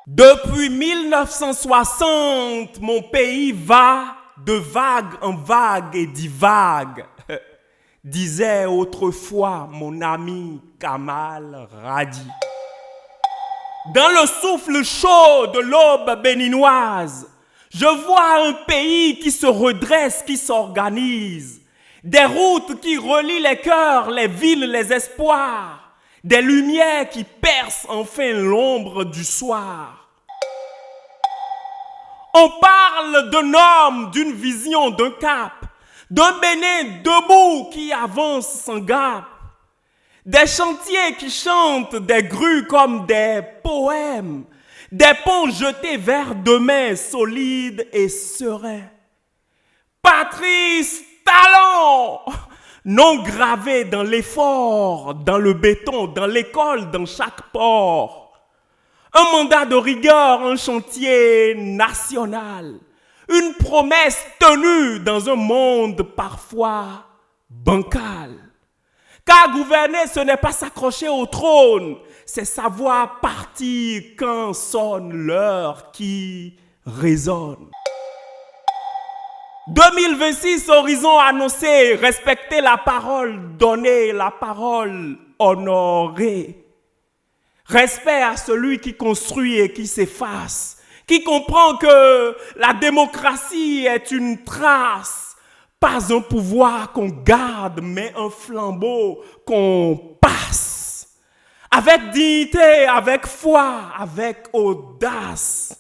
Depuis 1960, mon pays va de vague en vague et divague, disait autrefois mon ami Kamal Radi. Dans le souffle chaud de l'aube béninoise, je vois un pays qui se redresse, qui s'organise, des routes qui relient les cœurs, les villes, les espoirs, des lumières qui percent enfin l'ombre du soir. On parle d'un homme, d'une vision, d'un cap, d'un Bénin debout qui avance sans gap, des chantiers qui chantent, des grues comme des poèmes, des ponts jetés vers demain solides et sereins. Patrice Talon, non gravé dans l'effort, dans le béton, dans l'école, dans chaque port. Un mandat de rigueur, un chantier national. Une promesse tenue dans un monde parfois bancal. Car gouverner, ce n'est pas s'accrocher au trône, c'est savoir partir quand sonne l'heure qui résonne. 2026, horizon annoncé, respecter la parole donnée, la parole honorée. Respect à celui qui construit et qui s'efface, qui comprend que la démocratie est une trace, pas un pouvoir qu'on garde, mais un flambeau qu'on passe. Avec dignité, avec foi, avec audace.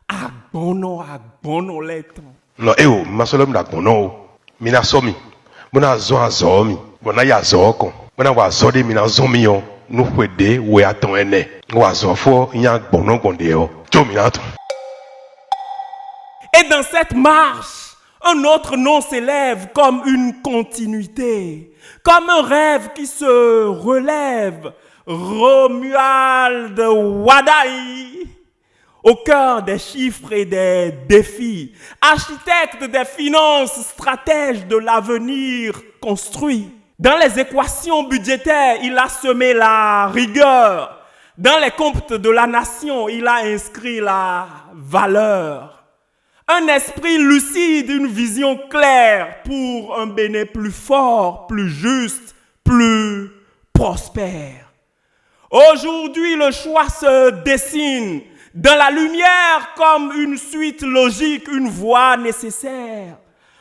Agbono l'étang. No eo masolom na gbono mina somi mona zo azomi bona ya zoko bona wa zode mina zomi yo no kwede we aton ene wa zofo yan gbono gonde o jo mina to. Et dans cette marche, un autre nom s'élève comme une continuité, comme un rêve qui se relève. Romuald Wadaï, au cœur des chiffres et des défis, architecte des finances, stratège de l'avenir construit. Dans les équations budgétaires, il a semé la rigueur. Dans les comptes de la nation, il a inscrit la valeur. Un esprit lucide, une vision claire pour un Bénin plus fort, plus juste, plus prospère. Aujourd'hui, le choix se dessine. Dans la lumière, comme une suite logique, une voie nécessaire.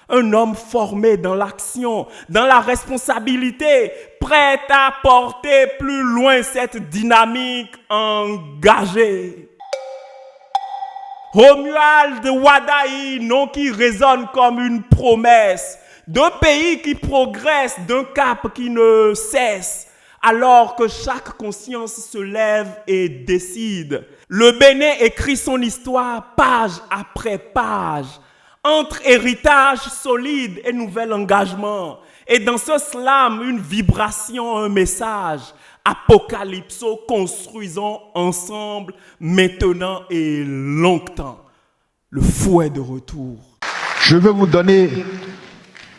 Un homme formé dans l'action, dans la responsabilité, prêt à porter plus loin cette dynamique engagée. Romuald Wadaï, nom qui résonne comme une promesse d'un pays qui progresse, d'un cap qui ne cesse, alors que chaque conscience se lève et décide. Le Bénin écrit son histoire page après page, entre héritage solide et nouvel engagement. Et dans ce slam, une vibration, un message. Apocalypso, construisons ensemble, maintenant et longtemps. Le fouet de retour. Je veux vous donner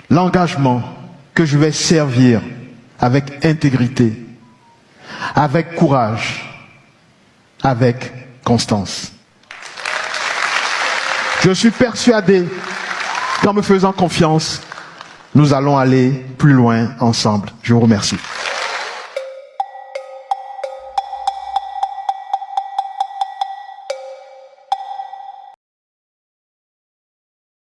l'engagement que je vais servir avec intégrité, avec courage, avec constance. Je suis persuadé qu'en me faisant confiance, nous allons aller plus loin ensemble. Je vous remercie.